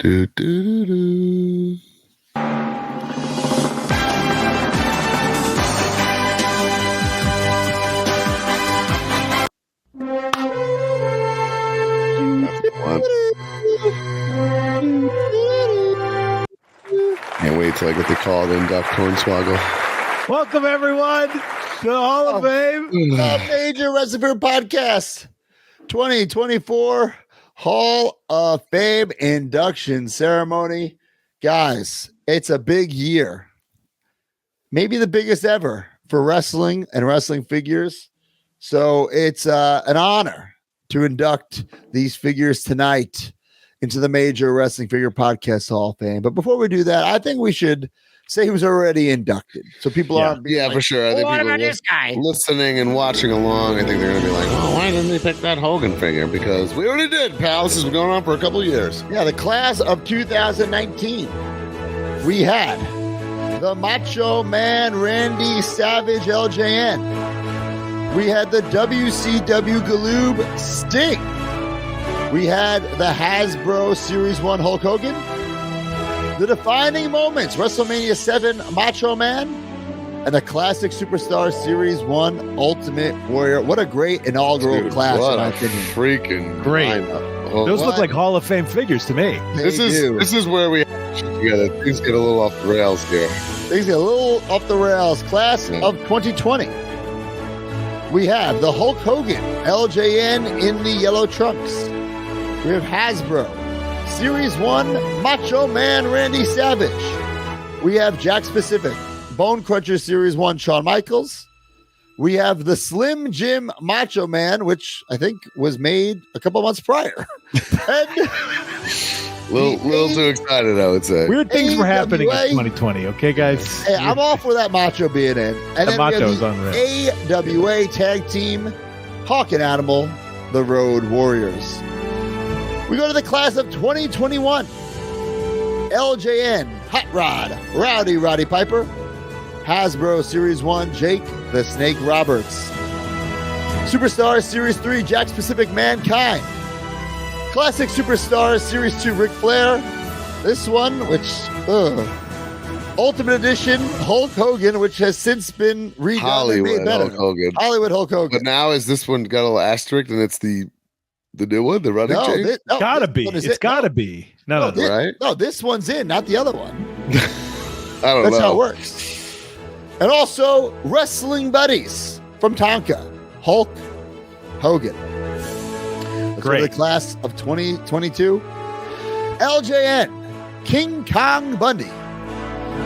Do, do, do, do. Can't wait till I get the call to induct Hornswoggle. Welcome, everyone, to the Hall of Fame. The Major Wrestling Podcast 2024 Hall of Fame induction ceremony. Guys, it's a big year. Maybe the biggest ever for wrestling and wrestling figures. So it's an honor to induct these figures tonight into the Major Wrestling Figure Podcast Hall of Fame. But before we do that, I think we should say who's already inducted, so people aren't being for sure. I think what people about this guy? listening and watching along, I think they're going to be like, "Oh, why didn't they pick that Hogan figure?" Because we already did, pal. This has been going on for a couple of years. Yeah, the class of 2019. We had the Macho Man Randy Savage LJN. We had the WCW Galoob Sting. We had the Hasbro Series 1 Hulk Hogan. The Defining Moments WrestleMania 7 Macho Man. And the Classic Superstar Series 1 Ultimate Warrior. What a great inaugural class, What in my a opinion. freaking Great. lineup. Oh, Those look like Hall of Fame figures to me. this is where we have together. Things get a little off the rails here. Things get a little off the rails. Class of 2020. We have the Hulk Hogan LJN in the yellow trunks. We have Hasbro Series 1 Macho Man Randy Savage. We have Jack Specific Bone Cruncher Series 1 Shawn Michaels. We have the Slim Jim Macho Man, which I think was made a couple months prior. And Little too excited, I would say. Weird things were happening in AWA. 2020, okay, guys? hey, I'm all for that Macho being in. And The then we Macho's have the AWA Tag Team Hawk and Animal, the Road Warriors. We go to the class of 2021. LJN, Hot Rod, Rowdy Roddy Piper. Hasbro Series 1, Jake the Snake Roberts. Superstars Series 3, Jack Specific Mankind. Classic Superstars Series 2, Ric Flair. This one, which, Ultimate Edition, Hulk Hogan, which has since been redone and Hollywood made better. Hulk Hogan. Hollywood Hulk Hogan. But now is this one got a little asterisk and it's the new one, the running change? Gotta this be. one is It's it. gotta be. No. this, right? No, this one's in, not the other one. I don't That's know. how it works. And also, Wrestling Buddies from Tonka, Hulk Hogan. Let's go to the Great. class of 2022. LJN, King Kong Bundy.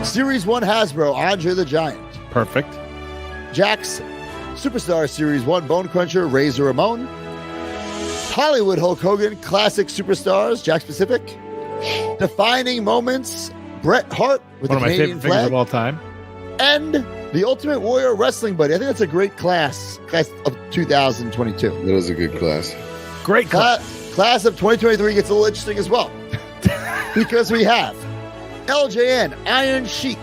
Series 1 Hasbro, Andre the Giant. Perfect. Jax, Superstar Series 1 Bone Cruncher, Razor Ramon. Hollywood Hulk Hogan, Classic Superstars, Jack Specific. Defining Moments, Bret Hart with One of the my Canadian favorite figures flag. of all time. And the Ultimate Warrior Wrestling Buddy. I think that's a great class of 2022. That is a good class. Great class. Class of 2023 gets a little interesting as well. Because we have LJN Iron Sheik,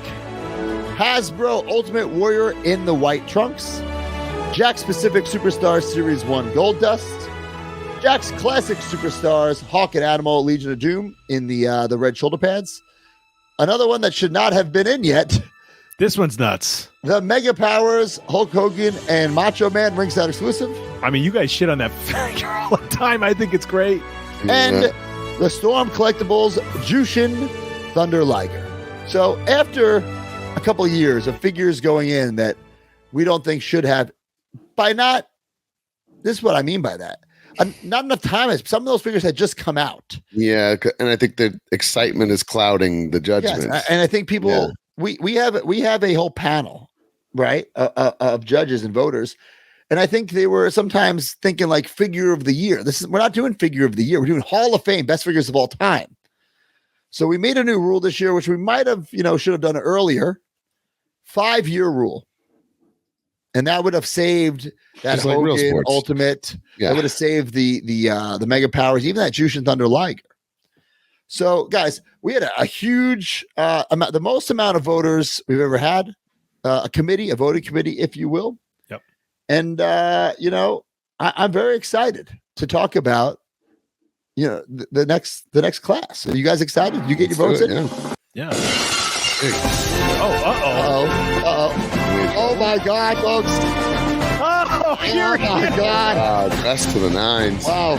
Hasbro Ultimate Warrior in the white trunks, Jack Specific Superstar Series 1 Gold Dust, Jack's Classic Superstars Hawk and Animal Legion of Doom in the red shoulder pads. Another one that should not have been in yet. This one's nuts. The Mega Powers, Hulk Hogan, and Macho Man ringside exclusive. I mean, you guys shit on that figure all the time. I think it's great. And the Storm Collectibles, Jushin Thunder Liger. So after a couple of years of figures going in that we don't think should have, this is what I mean by that. Not enough time. Some of those figures had just come out. Yeah, and I think the excitement is clouding the judgment. Yes, and I think people we have a whole panel, right, of judges and voters, and I think they were sometimes thinking like figure of the year. We're not doing figure of the year. We're doing Hall of Fame best figures of all time. So we made a new rule this year, which we might have should have done earlier. 5-year rule, and that would have saved that Just like real Hogan sports. Ultimate. Yeah. That would have saved the Mega Powers, even that Jushin Thunder Liger. So, guys, we had a huge amount, the most amount of voters we've ever had. A voting committee, if you will. Yep. And I'm very excited to talk about the next class. Are you guys excited? You get your votes in? Yeah. Hey, Oh my God, folks! Oh, Oh my God! best to the nines. Wow!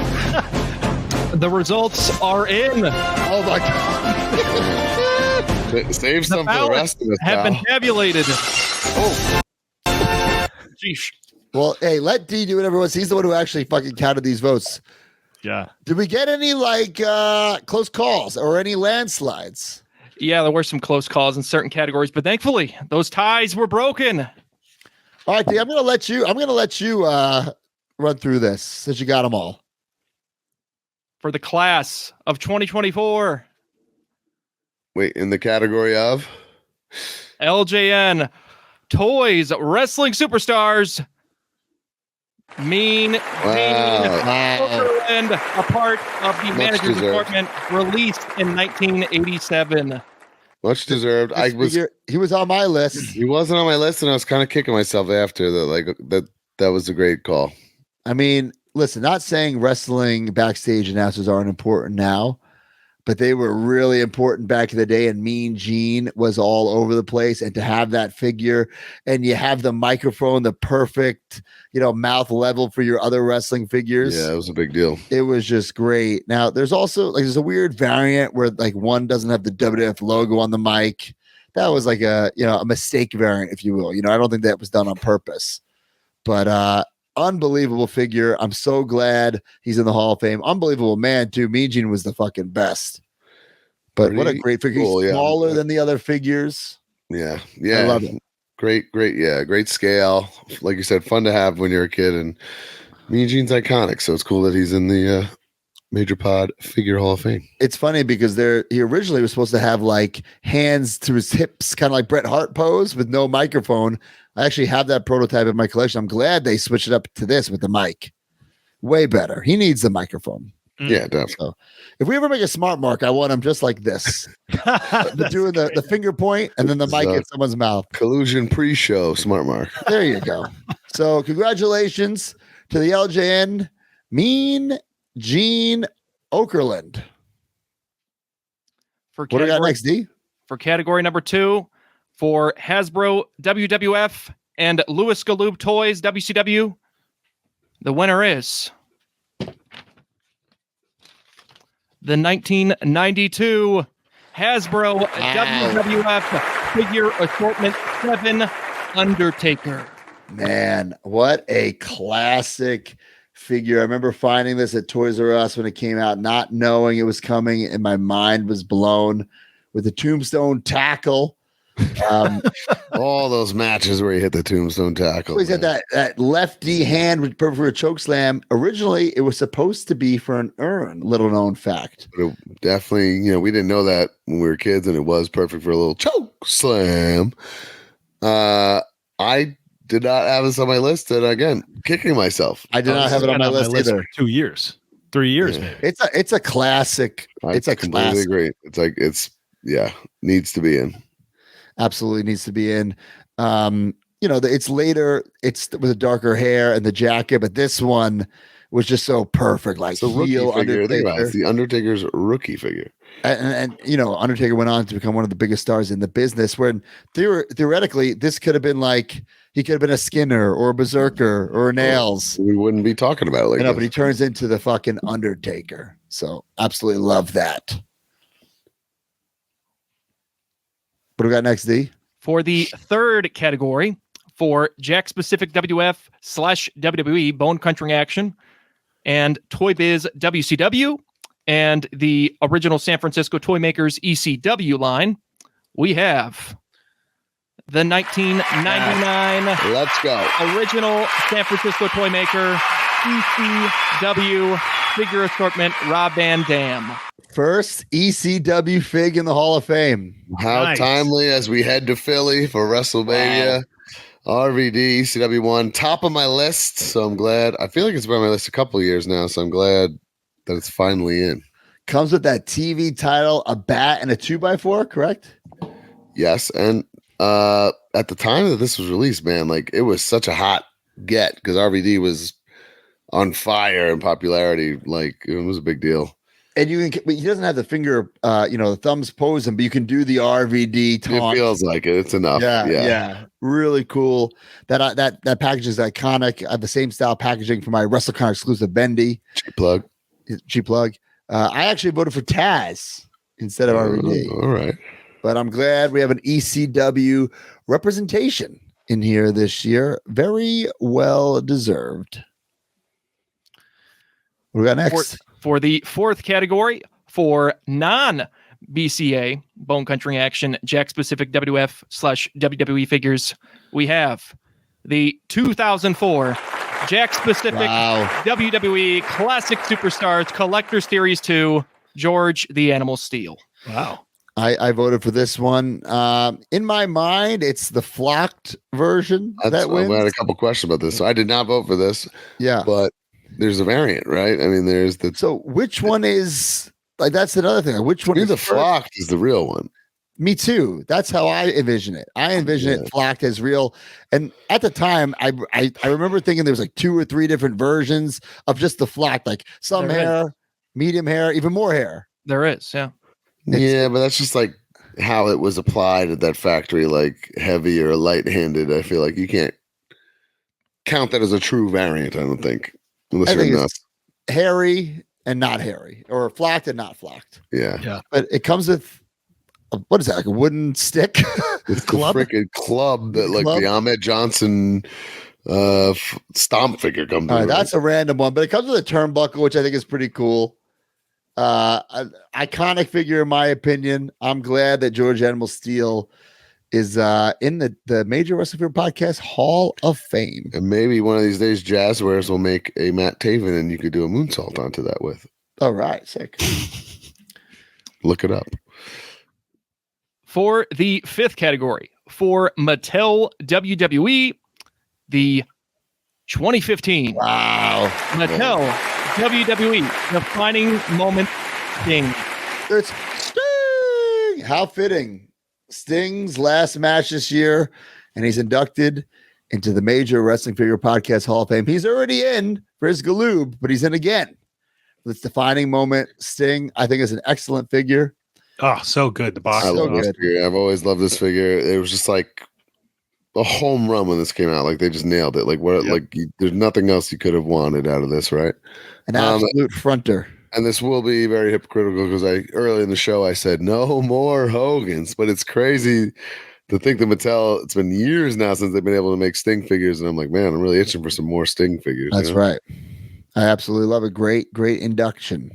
The results are in. Oh my God! Save some for the rest of us. Have been pal. tabulated. Oh. Sheesh. Well, hey, let D do whatever it was. He's the one who actually fucking counted these votes. Yeah. Did we get any close calls or any landslides? Yeah, there were some close calls in certain categories, but thankfully those ties were broken. All right, D, I'm gonna let you run through this since you got them all. For the class of 2024, Wait, in the category of? LJN Toys Wrestling Superstars, Mean Okerlund, a part of the manager's deserved. department, released in 1987. Much deserved. He was on my list. He wasn't on my list, and I was kind of kicking myself after that. Like that was a great call. I mean, listen, not saying wrestling backstage announcers aren't important now, but they were really important back in the day. And Mean Gene was all over the place. And to have that figure, and you have the microphone, the perfect, mouth level for your other wrestling figures. Yeah, it was a big deal. It was just great. Now, there's also there's a weird variant where one doesn't have the WWF logo on the mic. That was like a mistake variant, if you will. I don't think that was done on purpose. But unbelievable figure. I'm so glad he's in the Hall of Fame. Unbelievable man, too. Mean Gene was the fucking best. But what a great figure. Cool, he's yeah. smaller than the other figures. Yeah. I love it. Great, great scale. Like you said, fun to have when you're a kid, and Mean Gene's iconic, so it's cool that he's in the Major Pod Figure Hall of Fame. It's funny because he originally was supposed to have hands to his hips, kind of like Bret Hart pose with no microphone. I actually have that prototype in my collection. I'm glad they switched it up to this with the mic. Way better. He needs the microphone. Yeah, definitely. So if we ever make a smart mark, I want him just like this. Doing the finger point and then the mic in someone's mouth. Collusion pre-show smart mark. There you go. So congratulations to the LJN Mean Gene Okerlund. For What do we got next, D? For category number 2, for Hasbro WWF and Louis Galoob Toys WCW, the winner is the 1992 Hasbro WWF Figure Assortment 7 Undertaker. Man, what a classic figure. I remember finding this at Toys R Us when it came out, not knowing it was coming, and my mind was blown with the tombstone tackle. All those matches where he hit the tombstone tackle. Always had that lefty hand with perfect for a choke slam. Originally, it was supposed to be for an urn. Little known fact. But it definitely, we didn't know that when we were kids, and it was perfect for a little choke slam. I did not have this on my list, and again, kicking myself. I did not have it on my list either. For 2 years, 3 years, maybe. It's a classic. It's a completely classic. agree. It's needs to be in. Absolutely needs to be in. It's later. It's with the darker hair and the jacket, but this one was just so perfect. Like It's a rookie heel figure. Think about it. Undertaker. It's the Undertaker's rookie figure. And Undertaker went on to become one of the biggest stars in the business. When theoretically, this could have been he could have been a Skinner or a Berserker or a Nails. We wouldn't be talking about it like that. But he turns into the fucking Undertaker. So absolutely love that. What do we got next, D? For the third category, for Jack Specific WF/WWE Bone Crunching Action and Toy Biz WCW and the original San Francisco Toy Makers ECW line, we have the 1999 Let's go. original San Francisco Toy Maker ECW Figure Assortment Rob Van Dam. First ECW fig in the Hall of Fame. How Nice. timely as we head to Philly for WrestleMania. RVD, ECW1, top of my list. So I'm glad. I feel like it's been on my list a couple of years now. So I'm glad that it's finally in. Comes with that TV title, a bat, and a 2x4, correct? Yes. And at the time that this was released, man, it was such a hot get because RVD was on fire in popularity. It was a big deal. And but he doesn't have the finger, the thumbs posing, but you can do the RVD taunt. It feels like it. It's enough. Yeah. Really cool. That package is iconic. I have the same style packaging for my WrestleCon exclusive Bendy. Cheap plug. I actually voted for Taz instead of RVD. All right. But I'm glad we have an ECW representation in here this year. Very well deserved. What we got next? For the fourth category, for non-BCA, Bone Country Action, Jack Specific WF/WWE figures, we have the 2004 Jack Specific WWE Classic Superstars Collector Series 2, George the Animal Steel. Wow. I voted for this one. In my mind, it's the flocked version that wins. I had a couple questions about this. So I did not vote for this. Yeah. But there's a variant, right? I mean, there's the. So which one is like? That's another thing. Which one is the flocked is the real one? Me too. That's how I envision it. I envision it flocked as real. And at the time, I remember thinking there was like 2 or 3 different versions of just the flocked, like some hair, medium hair, even more hair. There is, yeah. Yeah, but that's just like how it was applied at that factory, like heavy or light-handed. I feel like you can't count that as a true variant, I don't think. Unless you're nuts. Hairy and not hairy, or flocked and not flocked. Yeah. But it comes with what is that? Like a wooden stick? It's the freaking club that the Ahmed Johnson stomp figure comes with. That's a random one, but it comes with a turnbuckle, which I think is pretty cool. An iconic figure, in my opinion. I'm glad that George Animal Steel is in the Major Wrestling Figure Podcast Hall of Fame. And maybe one of these days, Jazzwares will make a Matt Taven and you could do a moonsault onto that with. All right, sick. Look it up. For the fifth category, for Mattel WWE, the 2015 Mattel WWE defining moment Sting. It's Sting. How fitting. Sting's last match this year, and he's inducted into the Major Wrestling Figure Podcast Hall of Fame. He's already in for his Galoob, but he's in again. This defining moment, Sting, I think, is an excellent figure. Oh, so good. The box. I love this figure. I've always loved this figure. It was just like a home run when this came out. Like they just nailed it. Like there's nothing else you could have wanted out of this, right? An absolute fronter. And this will be very hypocritical because early in the show I said no more Hogans, but it's crazy to think that Mattel. It's been years now since they've been able to make Sting figures, and I'm like, man, I'm really itching for some more Sting figures. That's right. I absolutely love it. Great induction.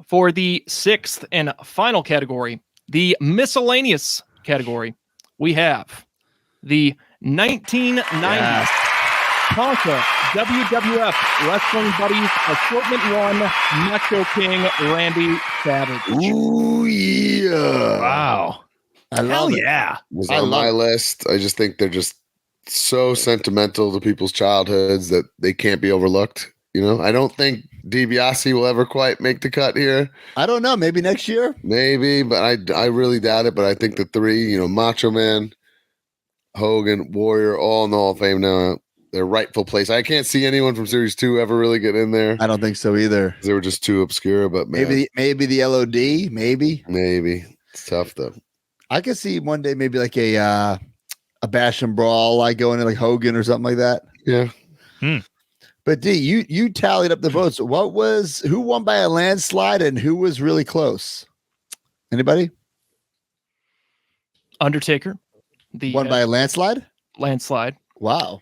For the sixth and final category, the miscellaneous category, we have the 1990 Tonka WWF Wrestling Buddies Assortment 1 Macho King Randy Savage. Ooh, yeah. Wow. I love it. Yeah. Was on my list. I just think they're just so sentimental to people's childhoods that they can't be overlooked. You know, I don't think DiBiase will ever quite make the cut here. I don't know. Maybe next year. Maybe, but I really doubt it. But I think the three, Macho Man, Hogan, Warrior, all in the Hall of Fame now. Their rightful place. I can't see anyone from Series 2 ever really get in there. I don't think so either. They were just too obscure, but man. Maybe the LOD, maybe. It's tough though. I could see one day maybe like a bash and brawl, like going to like Hogan or something like that. Yeah. But D, you tallied up the votes. Who won by a landslide and who was really close? Anybody? Undertaker. Won by a landslide? Landslide. Wow.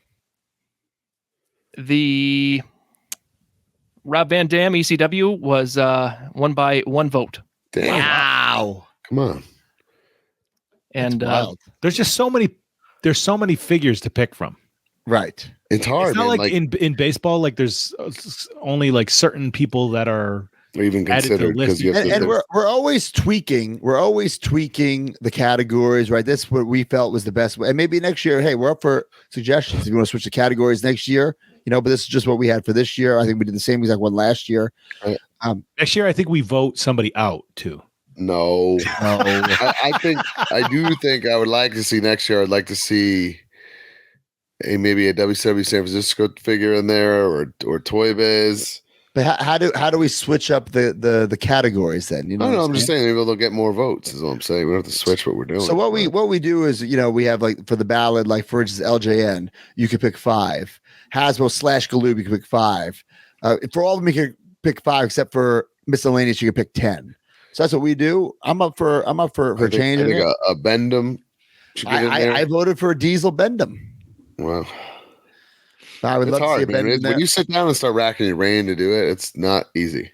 The Rob Van Dam ECW was won by 1 vote. Damn. Wow. Come on. And there's just so many figures to pick from. Right. It's hard. It's not like in baseball, like there's only like certain people that are even considered because and we're always tweaking. We're always tweaking the categories, right? That's what we felt was the best way. And maybe next year, hey, we're up for suggestions. If you want to switch the categories next year, but this is just what we had for this year. I think we did the same exact one last year. Next year, I think we vote somebody out too. No. I do think I would like to see next year. I'd like to see maybe a WCW San Francisco figure in there or Toy Biz. But how do we switch up the categories then? You know, I don't know. what I'm just saying maybe they'll get more votes. Is all I'm saying. We don't have to switch what we're doing. So what we do is, we have like for the ballad, like for instance, LJN, you could pick 5. Hasbro / Galoob, you can pick 5. For all of them, you can pick 5, except for Miscellaneous, you can pick 10. So that's what we do. I'm up for changing it. A Bendham. I voted for Diesel Bendham. Wow. I would love to see a Bendham there. When you sit down and start racking your brain to do it, it's not easy.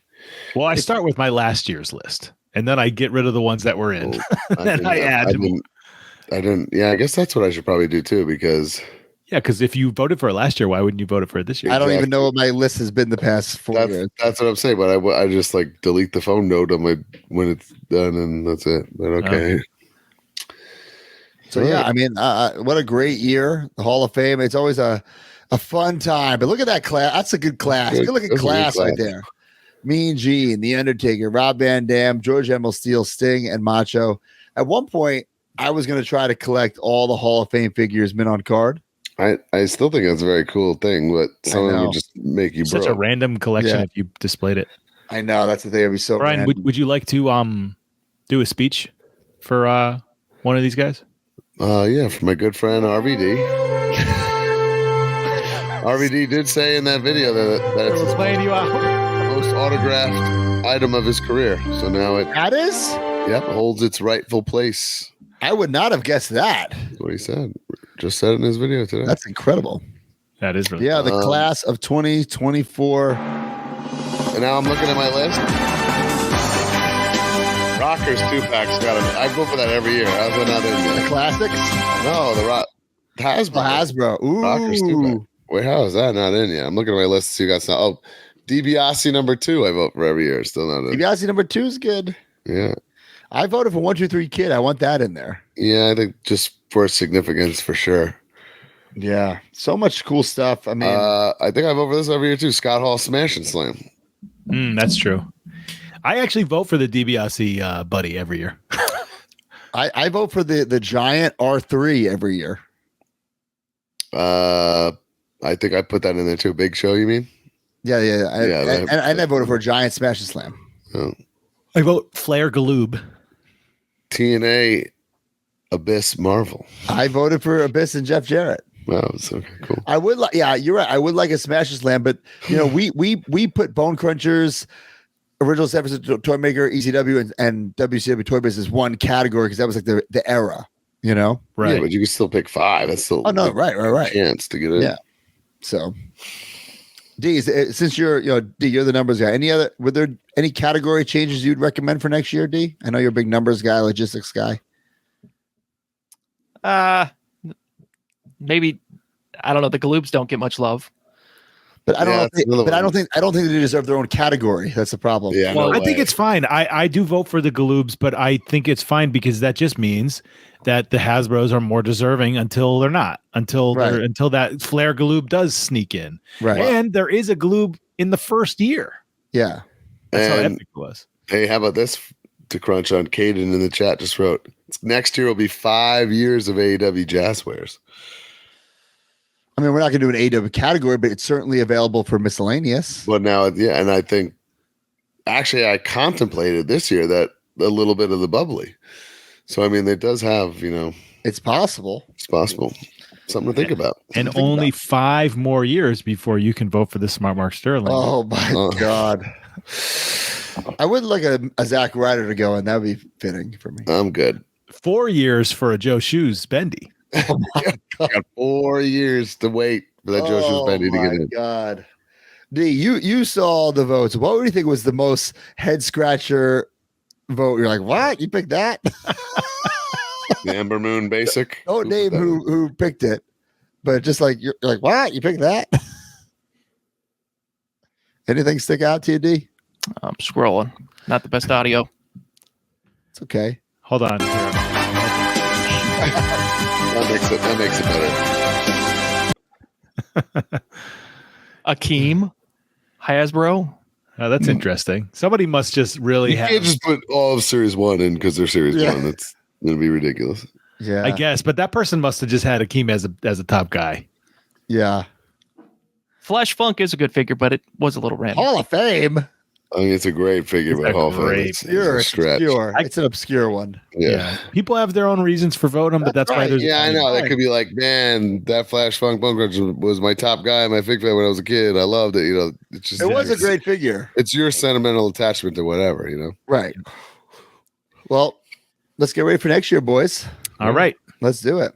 Well, I start with my last year's list, and then I get rid of the ones that were in. And I add. I didn't. Yeah, I guess that's what I should probably do too, because. Yeah, because if you voted for it last year, why wouldn't you vote for it this year? I don't even know what my list has been the past 4 years. That's what I'm saying. But I just like delete the phone note on my when it's done, and that's it. But okay. So yeah, I mean, what a great year! The Hall of Fame. It's always a fun time. But look at that class. That's a good class. Good looking class right there. Mean Gene, The Undertaker, Rob Van Dam, George Emil Steele, Sting, and Macho. At one point, I was going to try to collect all the Hall of Fame figures mint on card. I still think that's a very cool thing, but some of them would just make you such a random collection if you displayed it. I know, that's the thing. It'd be so. Brian, would you like to do a speech for one of these guys? Yeah, for my good friend RVD. RVD did say in that video that it's playing you out. The most autographed item of his career. So now that is? Yep, holds its rightful place. I would not have guessed that. That's what he said. Just said it in his video today. That's incredible. That is really cool. The class of 2024. And now I'm looking at my list. Rockers 2-packs got it. I go for that every year. How's that not in there? The classics? No, the Hasbro. Hasbro. Ooh. Rockers 2-pack. Wait, how is that not in yet? I'm looking at my list to see who got some. Oh, DiBiase number 2. I vote for every year. Still not in. DiBiase number 2 is good. Yeah. I voted for 1, 2, 3 Kid. I want that in there. Yeah, I think just for significance for sure. Yeah, so much cool stuff. I mean, I think I vote for this every year too. Scott Hall Smash and Slam. That's true. I actually vote for the DiBiase buddy every year. I vote for the giant R3 every year. I think I put that in there too. Big Show, you mean? Yeah. And I voted for Giant Smash and Slam. Oh. I vote Flair Galoob. TNA Abyss Marvel. I voted for Abyss and Jeff Jarrett. Wow, that's okay, cool. I would like, yeah, you're right. I would like a Smash and Slam, but we put Bone Crunchers, Original San Francisco Toy Maker, ECW, and WCW Toy Biz as one category because that was like the era, Right. Yeah, but you can still pick 5. That's still right. Chance to get in. Yeah. So, D, since you're the numbers guy, were there any category changes you'd recommend for next year, D? I know you're a big numbers guy, logistics guy. Maybe, I don't know. The Galoobs don't get much love, but I don't think they deserve their own category. That's the problem. Yeah, well, I think it's fine. I do vote for the Galoobs, but I think it's fine because that just means that the Hasbros are more deserving until they're not, until that Flair Galoob does sneak in. Right. And there is a Galoob in the first year. Yeah. That's how epic it was. Hey, how about this to crunch on? Caden in the chat just wrote, next year will be 5 years of AEW Jazzwares. I mean, we're not going to do an AEW category, but it's certainly available for Miscellaneous. But now, yeah, and I think, actually, I contemplated this year that a little bit of the bubbly. So, I mean, it does have, It's possible. It's possible. Something to think about. And only 5 more years before you can vote for the Smart Mark Sterling. Oh, my God. I would like a Zack Ryder to go, and that would be fitting for me. I'm good. 4 years for a Joe Shoes Bendy. Oh, my God. Got 4 years to wait for that Joe Shoes Bendy to get in. Oh, my God. D, you saw the votes. What do you think was the most head-scratcher vote? You're like, what? You picked that? The Ember Moon Basic. Don't name who picked it, but just like you're like, what? You picked that? Anything stick out to you, D? I'm scrolling. Not the best audio. It's okay. Hold on. That makes it better. Akeem, Hasbro. Oh, that's interesting. Somebody must just really You can't just put all of Series 1 in because they're Series 1. That's going to be ridiculous. Yeah, I guess. But that person must have just had Akeem as a top guy. Yeah. Flash Funk is a good figure, but it was a little random. Hall of Fame. I mean, it's a great figure, but Hall of Fame is Obscure. a It's stretch. obscure. It's an obscure one. Yeah. People have their own reasons for voting, but that's why right. there's Yeah, I know. Right. That could be like, man, that Flash Funk Bone Cruncher was my top guy in my fig fan when I was a kid. I loved it. You know, it's just It was a great figure. It's your sentimental attachment to whatever, you know. Right. Well, let's get ready for next year, boys. All right. Let's do it.